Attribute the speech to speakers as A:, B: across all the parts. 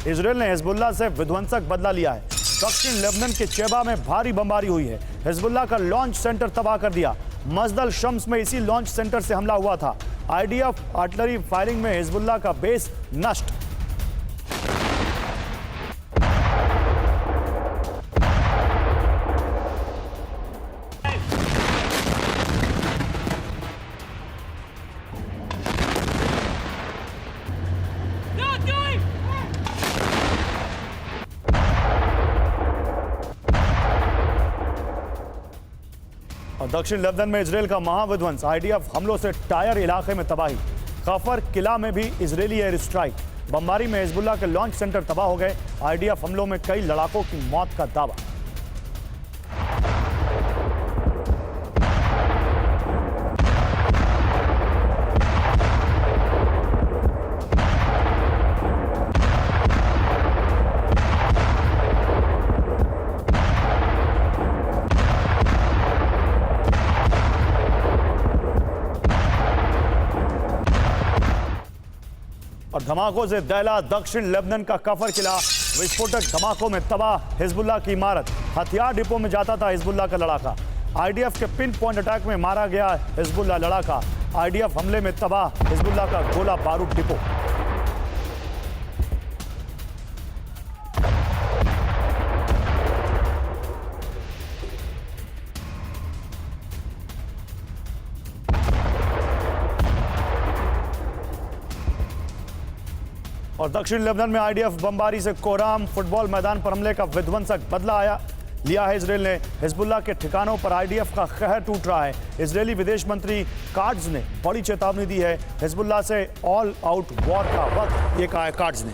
A: Israel ने Hezbollah से विध्वंसक बदला लिया है। दक्षिण लेबनान के चेबा में भारी बमबारी हुई है। हिजबुल्लाह का लॉन्च सेंटर तबाह कर दिया। मजदल शम्स में इसी लॉन्च सेंटर से हमला हुआ था। आईडीएफ आर्टिलरी फायरिंग में हिजबुल्लाह का बेस नष्ट। और दक्षिण लेबनान में इजराइल का महाविध्वंस। आईडीएफ हमलों से टायर इलाके में तबाही। खफर किला में भी इजरायली एयर स्ट्राइक। बमबारी में हिजबुल्लाह के लॉन्च सेंटर तबाह हो गए। आईडीएफ हमलों में कई लड़ाकों की मौत का दावा। और धमाकों से दहला दक्षिण लेबनान का कफर किला। विस्फोटक धमाकों में तबाह हिजबुल्लाह की इमारत। हथियार डिपो में जाता था हिजबुल्लाह का लड़ाका। आईडीएफ के पिन पॉइंट अटैक में मारा गया हिजबुल्लाह लड़ाका। आईडीएफ हमले में तबाह हिजबुल्लाह का गोला बारूद डिपो। और दक्षिण लेबनान में आईडीएफ बमबारी से कोराम फुटबॉल मैदान पर हमले का विध्वंसक बदला लिया है इजराइल ने। हिजबुल्लाह के ठिकानों पर आईडीएफ का कहर टूट रहा है। इजरायली विदेश मंत्री काट्ज ने बड़ी चेतावनी दी है। हिजबुल्लाह से ऑल आउट वॉर का वक्त, ये कहा है काट्ज ने।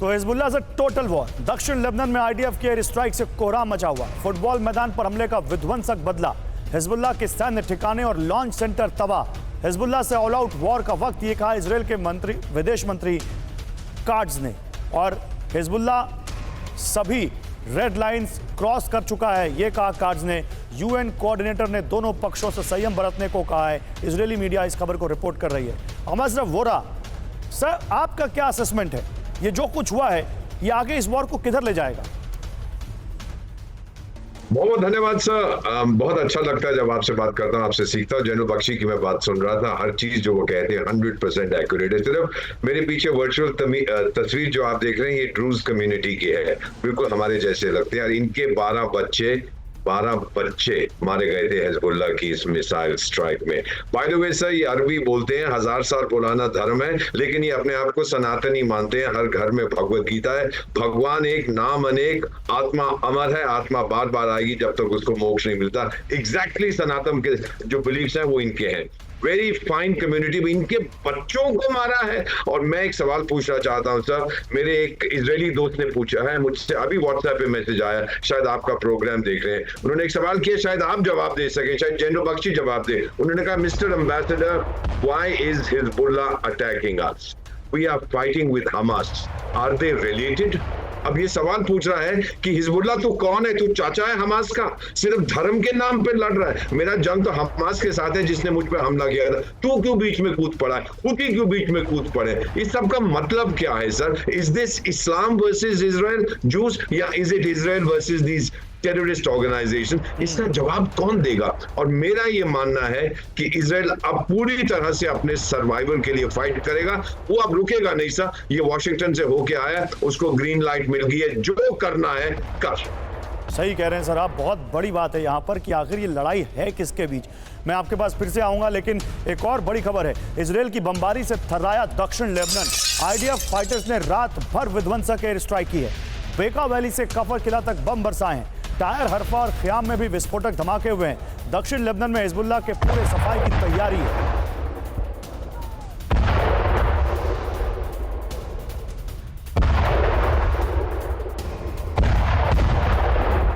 A: तो हिजबुल्लाह से टोटल वॉर। दक्षिण लेबनान में आईडीएफ की एयर स्ट्राइक से कोहराम मचा हुआ। फुटबॉल मैदान पर हमले का विध्वंसक बदला। हिजबुल्लाह के सैन्य ठिकाने और लॉन्च सेंटर तबाह। हिजबुल्लाह से ऑल आउट वॉर का वक्त, ये कहा इजराइल के विदेश मंत्री काट्ज ने। और हिजबुल्लाह सभी रेड लाइंस क्रॉस कर चुका है, ये कहा काट्ज ने। यूएन कोऑर्डिनेटर ने दोनों पक्षों से संयम बरतने को कहा है। इजरायली मीडिया इस खबर को रिपोर्ट कर रही है। अमजरफ वोरा सर, आपका क्या असेसमेंट है? ये जो कुछ हुआ है, ये आगे इस वॉर को किधर ले जाएगा?
B: बहुत बहुत धन्यवाद सर। बहुत अच्छा लगता है जब आपसे बात करता हूँ, आपसे सीखता हूँ। जैनुल बख्शी की मैं बात सुन रहा था, हर चीज जो वो कहते हैं 100% एक्यूरेट है। सिर्फ मेरे पीछे वर्चुअल तस्वीर जो आप देख रहे हैं, ये ड्रूज कम्युनिटी की है, बिल्कुल हमारे जैसे लगते हैं। और इनके 12 बच्चे मारे गए थे हिजबुल्लाह की इस मिसाइल स्ट्राइक में। बाय द वे सर, ये अरबी बोलते हैं, 1000 साल पुराना धर्म है, लेकिन ये अपने आप को सनातनी मानते हैं। हर घर में भगवत गीता है। भगवान एक, नाम अनेक, आत्मा अमर है, आत्मा बार बार आएगी जब तक उसको मोक्ष नहीं मिलता। एग्जैक्टली सनातन के जो बिलीफ्स हैं वो इनके हैं। वेरी फाइन कम्युनिटी में इनके बच्चों को मारा है। और मैं एक सवाल पूछना चाहता हूं सर, मेरे एक इजरायली दोस्त ने पूछा है मुझसे, अभी व्हाट्सएप पे मैसेज आया, शायद आपका प्रोग्राम देख रहे हैं। उन्होंने एक सवाल किया, शायद आप जवाब दे सकें, शायद जैनुल बख्शी जवाब दे। उन्होंने कहा, mister ambassador, why is Hezbollah attacking us? We are fighting with Hamas, are they related? अब ये सवाल पूछ रहा है कि हिजबुल्लाह तू कौन है? तू चाचा है हमास का? सिर्फ धर्म के नाम पे लड़ रहा है। मेरा जंग तो हमास के साथ है जिसने मुझ पे हमला किया था। तू क्यों बीच में कूद पड़ा है? खुद ही क्यों बीच में कूद पड़े? इस सब का मतलब क्या है sir? Is this Islam versus Israel Jews, या is it Israel versus these terrorist organisation? इसका जवाब कौन देगा? और मेरा ये मानना है कि इजराइल अब पूरी तरह से अपने सर्वाइवल के लिए फाइट करेगा। वो अब रुकेगा नहीं सर। ये वॉशिंगटन से होके आया, उसको ग्रीन लाइट मिल गई है, जो करना है कर।
A: सही कह रहे हैं सर आप। बहुत बड़ी बात है यहाँ पर कि आखिर ये लड़ाई है किसके बीच। मैं आपके पास फिर से आऊंगा, लेकिन एक और बड़ी खबर है। इजराइल की बमबारी से थर्राया दक्षिण लेबनान। आईडीएफ फाइटर्स ने रात भर विध्वंसक एयर स्ट्राइक की है। बेका वैली से कफर किला तक बम बरसाए हैं। टायर हरफा और ख्याम में भी विस्फोटक धमाके हुए हैं। दक्षिण लेबनान में हिजबुल्लाह के पूरे सफाई की तैयारी है।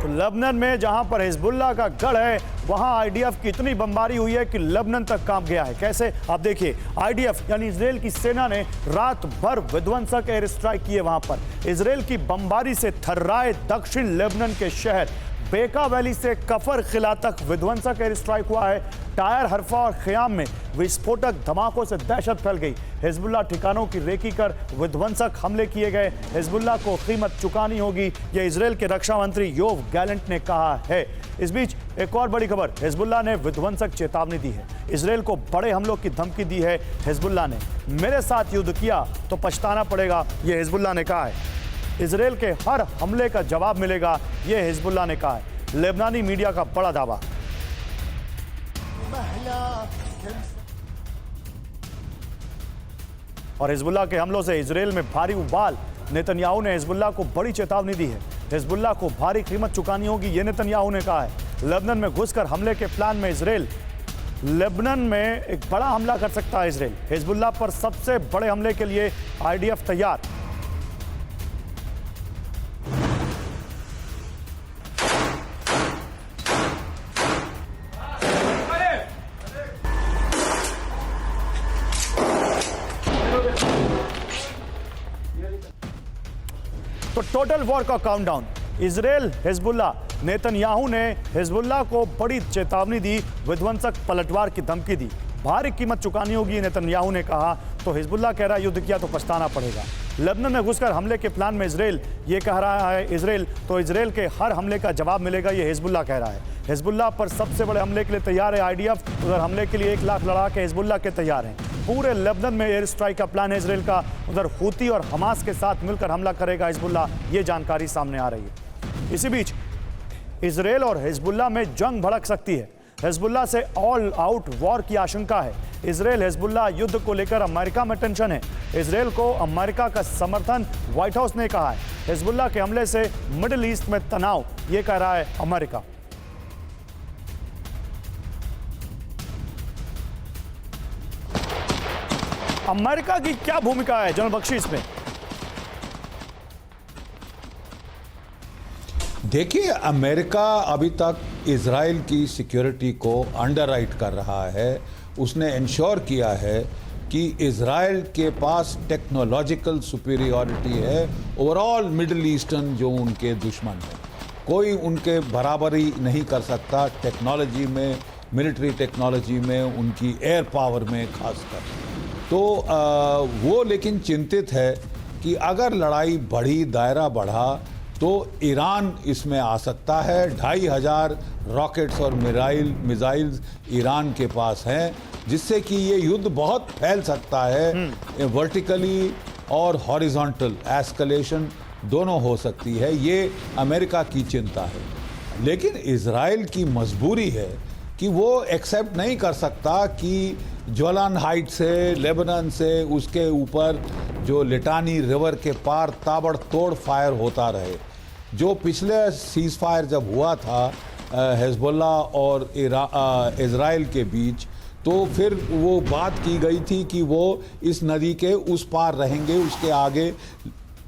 A: तो लेबनान में जहां पर हिजबुल्लाह का गढ़ है, वहां आईडीएफ की इतनी बमबारी हुई है कि लेबनान तक कांप गया है। कैसे, आप देखिए, आईडीएफ यानी इजराइल की सेना ने रात भर विध्वंसक एयर स्ट्राइक किए वहां पर। इजराइल की बमबारी से थर्राए दक्षिण लेबनान के शहर बेका वैली से कफर किला तक विध्वंसक एयर स्ट्राइक हुआ है। टायर, हरफा और ख्याम में विस्फोटक धमाकों से दहशत फैल गई। हिजबुल्लाह ठिकानों की रेकी कर विध्वंसक हमले किए गए। हिजबुल्लाह को कीमत चुकानी होगी, यह इजराइल के रक्षा मंत्री योव गैलेंट ने कहा है। इस बीच एक और बड़ी खबर, हिजबुल्लाह ने विध्वंसक चेतावनी दी है। इजराइल को बड़े हमलों की धमकी दी है हिजबुल्लाह ने। मेरे साथ युद्ध किया तो पछताना पड़ेगा, यह हिजबुल्लाह ने कहा है। इजराइल के हर हमले का जवाब मिलेगा, यह हिजबुल्लाह ने कहा है। लेबनानी मीडिया का बड़ा दावा। और हिजबुल्लाह के हमलों से इजराइल में भारी उबाल। नेतन्याहू ने हिजबुल्लाह को बड़ी चेतावनी दी है। हिजबुल्लाह को भारी कीमत चुकानी होगी, यह नेतन्याहू ने कहा है। लेबनान में घुसकर हमले के प्लान में इजराइल। लेबनान में एक बड़ा हमला कर सकता है इजराइल। हिजबुल्लाह पर सबसे बड़े हमले के लिए आईडीएफ तैयार। तो टोटल वॉर का काउंटडाउन, इजराइल, हिजबुल्लाह। नेतन्याहू ने हिजबुल्लाह को बड़ी चेतावनी दी, विध्वंसक पलटवार की धमकी दी। भारी कीमत चुकानी होगी, नेतन्याहू ने कहा। तो हिजबुल्लाह कह रहा है युद्ध किया तो पछताना पड़ेगा। लेबनान में घुसकर हमले के प्लान में इजराइल, ये कह रहा है इजराइल, तो इजराइल के हर हमले का जवाब मिलेगा, ये हिजबुल्लाह कह रहा है। हिजबुल्लाह पर सबसे बड़े हमले के लिए तैयार है आईडीएफ। उधर हमले के लिए 1 लाख लड़ाके हिजबुल्लाह के तैयार हैं। पूरे लेबनान में एयर स्ट्राइक का प्लान है इजराइल का। उधर हूती और हमास के साथ मिलकर हमला करेगा हिजबुल्लाह, ये जानकारी सामने आ रही है। इसी बीच इजराइल और हिजबुल्लाह में जंग भड़क सकती है। हिजबुल्लाह से ऑल आउट वॉर की आशंका है। इजराइल हिजबुल्लाह युद्ध को लेकर अमेरिका में टेंशन है। इजराइल को अमेरिका का समर्थन व्हाइट हाउस ने कहा है। हिजबुल्लाह के हमले से मिडिल ईस्ट में तनाव, ये कह रहा है अमेरिका। अमेरिका की क्या भूमिका है जनरल बख्शी इसमें?
C: देखिए, अमेरिका अभी तक इजराइल की सिक्योरिटी को अंडरराइट कर रहा है। उसने इंश्योर किया है कि इजराइल के पास टेक्नोलॉजिकल सुपीरियॉरिटी है ओवरऑल मिडिल ईस्टर्न जो उनके दुश्मन हैं। कोई उनके बराबरी नहीं कर सकता टेक्नोलॉजी में, मिलिट्री टेक्नोलॉजी में, उनकी एयर पावर में खासकर। तो वो लेकिन चिंतित है कि अगर लड़ाई बढ़ी, दायरा बढ़ा, तो ईरान इसमें आ सकता है। 2500 रॉकेट्स और मिसाइल्स ईरान के पास हैं, जिससे कि ये युद्ध बहुत फैल सकता है। वर्टिकली और हॉरिजॉन्टल एस्केलेशन दोनों हो सकती है, ये अमेरिका की चिंता है। लेकिन इजराइल की मजबूरी है कि वो एक्सेप्ट नहीं कर सकता कि जोलान हाइट से, लेबनान से, उसके ऊपर जो लिटानी रिवर के पार ताबड़तोड़ फायर होता रहे। जो पिछले सीज फायर जब हुआ था हिजबुल्लाह और इजराइल के बीच, तो फिर वो बात की गई थी कि वो इस नदी के उस पार रहेंगे, उसके आगे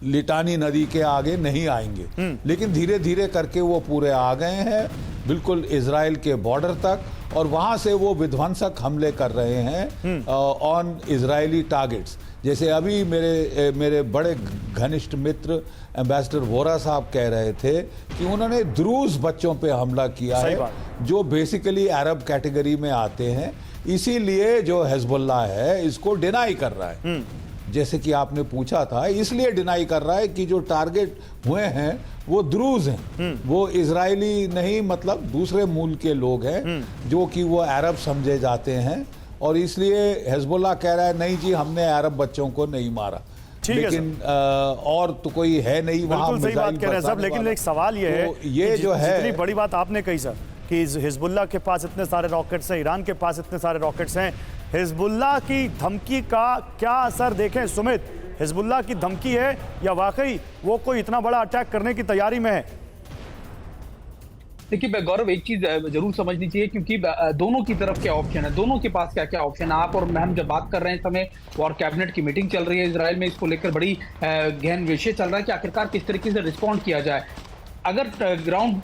C: लिटानी नदी के आगे नहीं आएंगे। लेकिन धीरे धीरे करके वो पूरे आ गए हैं बिल्कुल इजराइल के बॉर्डर तक, और वहाँ से वो विध्वंसक हमले कर रहे हैं ऑन इजरायली टारगेट्स। जैसे अभी मेरे बड़े घनिष्ठ मित्र एम्बेसडर वोरा साहब कह रहे थे कि उन्होंने द्रूज बच्चों पे हमला किया है, जो बेसिकली अरब कैटेगरी में आते हैं। इसीलिए जो हिजबुल्लाह है इसको डिनाई कर रहा है। जैसे कि आपने पूछा था, इसलिए डिनाई कर रहा है कि जो टारगेट हुए हैं वो द्रूज हैं, वो इजरायली नहीं, मतलब दूसरे मूल के लोग हैं जो कि वो अरब समझे जाते हैं। और इसलिए हिजबुल्लाह कह रहा है नहीं जी, हमने अरब बच्चों को नहीं मारा। लेकिन और तो कोई है नहीं वहाँ।
A: बिल्कुल सही बात कह रहे हैं सब, लेकिन एक सवाल ये है,
C: ये जो है
A: इतनी बड़ी बात आपने कही सर कि हिजबुल्लाह के पास इतने सारे रॉकेट्स हैं, ईरान के पास इतने सारे रॉकेट्स हैं। हिजबुल्लाह की धमकी का क्या असर देखें सुमित? हिजबुल्लाह की धमकी है या वाकई वो कोई इतना बड़ा अटैक करने की तैयारी में है?
D: देखिए गौरव, एक चीज जरूर समझनी चाहिए, क्योंकि दोनों की तरफ क्या ऑप्शन है, दोनों के पास क्या क्या ऑप्शन है। आप और हम जब बात कर रहे हैं, समय वॉर कैबिनेट की मीटिंग चल रही है इजराइल में, इसको लेकर बड़ी गहन विषय चल रहा है कि आखिरकार किस तरीके से रिस्पॉन्ड किया जाए। अगर ग्राउंड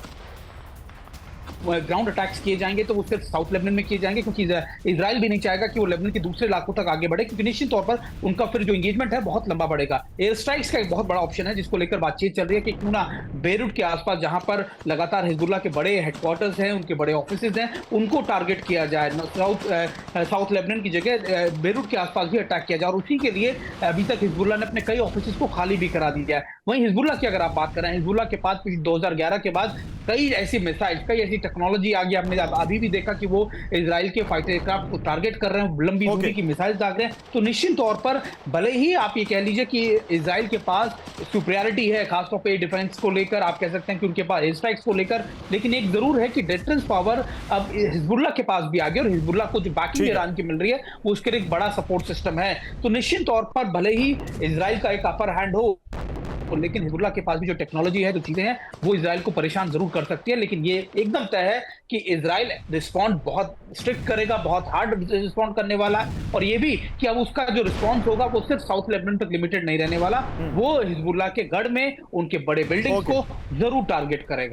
D: ग्राउंड अटैक्स किए जाएंगे तो वो सिर्फ साउथ लेबनान में किए जाएंगे, क्योंकि इजराइल भी नहीं चाहेगा कि वो लेबनान के दूसरे इलाकों तक आगे बढ़े, क्योंकि निश्चित तौर पर उनका फिर जो एंगेजमेंट है बहुत लंबा बढ़ेगा। एयर स्ट्राइक्स का एक बहुत बड़ा ऑप्शन है जिसको लेकर बातचीत चल रही है कि क्यों ना बेरूट के आसपास जहां पर लगातार हिजबुल्ला के बड़े हेडक्वार्टर्स हैं, उनके बड़े ऑफिसेज हैं, उनको टारगेट किया जाए। साउथ लेबनान की जगह बेरूट के आसपास भी अटैक किया जाए, और उसी के लिए अभी तक हिजबुल्ला ने अपने कई ऑफिसेज को खाली भी करा दिया है। वहीं हिजबुल्ला की अगर आप बात करें, हिजबुल्ला के पास 2011 के बाद कई ऐसी मिसाइल, कई ऐसी टेक्नोलॉजी आ गई। आपने अभी भी देखा कि वो इजराइल के फाइटर एयरक्राफ्ट को टारगेट कर रहे हैं, लंबी दूरी की मिसाइल दाग रहे हैं। तो निश्चित तौर पर भले ही आप ये कह लीजिए कि इजराइल के पास सुपीरियरिटी है खासतौर पे डिफेंस को लेकर, आप कह सकते हैं कि उनके पास एयर स्ट्राइक्स को लेकर, लेकिन एक जरूर है कि डिफेंस पावर अब हिजबुल्ला के पास भी आ गई, और हिजबुल्ला को जो बाकी ईरान की मिल रही है वो उसके लिए एक बड़ा सपोर्ट सिस्टम है। तो निश्चित तौर पर भले ही इजराइल का एक अपर हैंड हो, लेकिन हिजबुल्ला के पास भी जो टेक्नोलॉजी है, जो चीजें हैं, वो इजराइल को परेशान जरूर कर सकती है। लेकिन ये एकदम तय है कि इजराइल रिस्पॉन्ड बहुत स्ट्रिक्ट करेगा, बहुत हार्ड रिस्पॉन्ड करने वाला है, और ये भी कि अब उसका जो रिस्पॉन्स होगा वो सिर्फ साउथ लेबनान तक लिमिटेड नहीं रहने वाला, वो हिजबुल्ला के गढ़ में उनके बड़े बिल्डिंग्स को जरूर टारगेट करेगा।